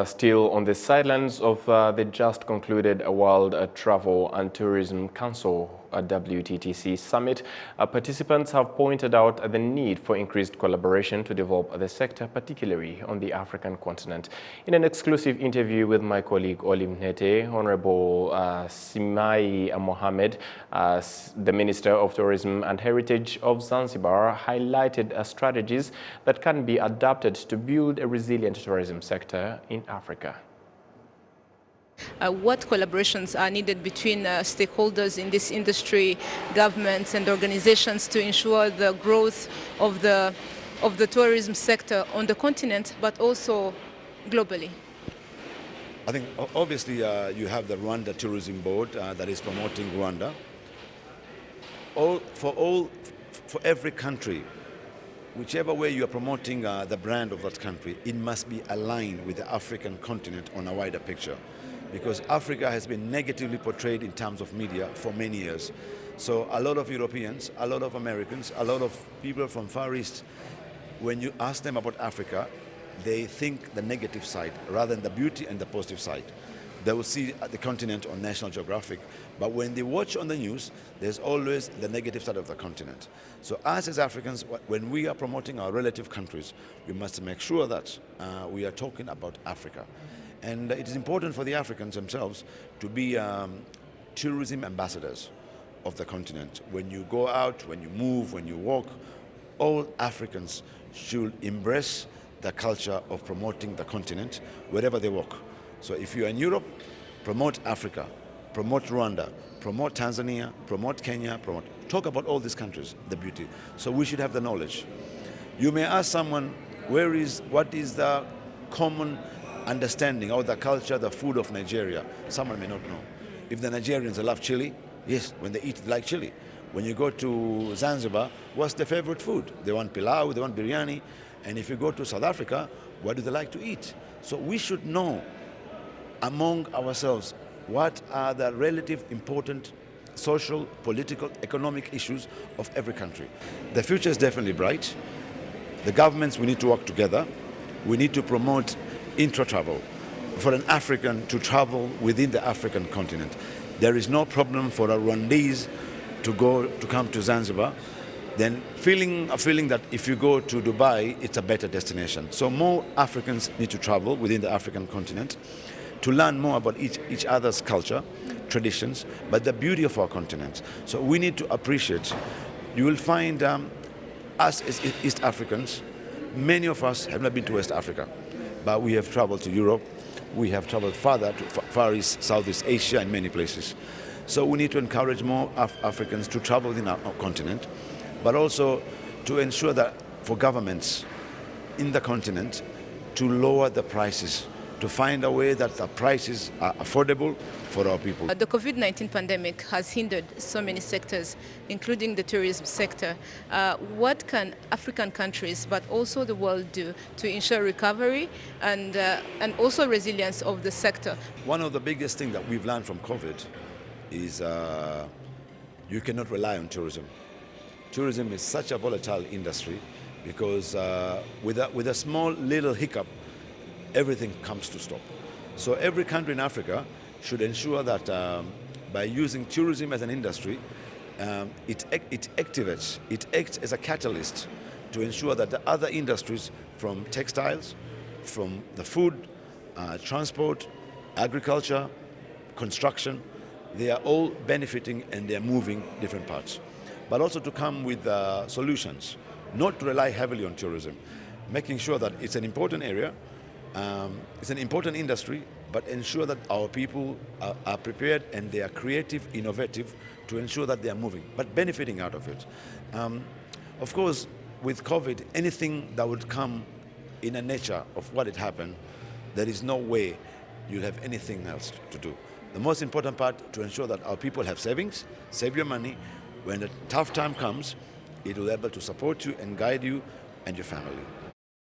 Still on the sidelines of the just concluded World Travel and Tourism Council WTTC summit, participants have pointed out the need for increased collaboration to develop the sector, particularly on the African continent. In an exclusive interview with my colleague Olim Nete, Honorable Simai Mohammed, the Minister of Tourism and Heritage of Zanzibar, highlighted strategies that can be adapted to build a resilient tourism sector in Africa. What collaborations are needed between stakeholders in this industry, governments and organizations to ensure the growth of the tourism sector on the continent, but also globally? I think obviously you have the Rwanda Tourism Board that is promoting Rwanda. For every country, whichever way you are promoting the brand of that country, it must be aligned with the African continent on a wider picture. Because Africa has been negatively portrayed in terms of media for many years. So a lot of Europeans, a lot of Americans, a lot of people from Far East, when you ask them about Africa, they think the negative side rather than the beauty and the positive side. They will see the continent on National Geographic, but when they watch on the news, there's always the negative side of the continent. So us as Africans, when we are promoting our relative countries, we must make sure that we are talking about Africa. And it is important for the Africans themselves to be tourism ambassadors of the continent. When you go out, when you move, when you walk, all Africans should embrace the culture of promoting the continent wherever they walk. So if you're in Europe, promote Africa, promote Rwanda, promote Tanzania, promote Kenya, talk about all these countries, the beauty. So we should have the knowledge. You may ask someone, what is the common understanding of the culture, the food of Nigeria? Someone may not know. If the Nigerians love chili, yes, when they eat, they like chili. When you go to Zanzibar, what's their favorite food? They want pilau, they want biryani. And if you go to South Africa, what do they like to eat? So we should know among ourselves what are the relative important social, political, economic issues of every country. The future is definitely bright. The governments, we need to work together. We need to promote intra-travel for an African to travel within the African continent. There is no problem for a Rwandese to come to Zanzibar, then feeling that if you go to Dubai, it's a better destination. So more Africans need to travel within the African continent to learn more about each other's culture, traditions, but the beauty of our continent. So we need to appreciate. You will find us as East Africans, many of us have not been to West Africa, but we have traveled to Europe, we have traveled further to Far East, Southeast Asia, and many places. So we need to encourage more Africans to travel within our continent, but also to ensure that for governments in the continent to lower the prices, to find a way that the prices are affordable for our people. The COVID-19 pandemic has hindered so many sectors, including the tourism sector. What can African countries, but also the world, do to ensure recovery and also resilience of the sector? One of the biggest things that we've learned from COVID is you cannot rely on tourism. Tourism is such a volatile industry because with a small little hiccup, everything comes to stop. So every country in Africa should ensure that by using tourism as an industry, it activates, it acts as a catalyst to ensure that the other industries, from textiles, from the food, transport, agriculture, construction, they are all benefiting and they are moving different parts. But also to come with solutions, not to rely heavily on tourism, making sure that it's an important area, it's an important industry, but ensure that our people are prepared and they are creative, innovative to ensure that they are moving, but benefiting out of it. Of course, with COVID, anything that would come in the nature of what had happened, there is no way you'll have anything else to do. The most important part, to ensure that our people have savings, save your money. When the tough time comes, it will be able to support you and guide you and your family.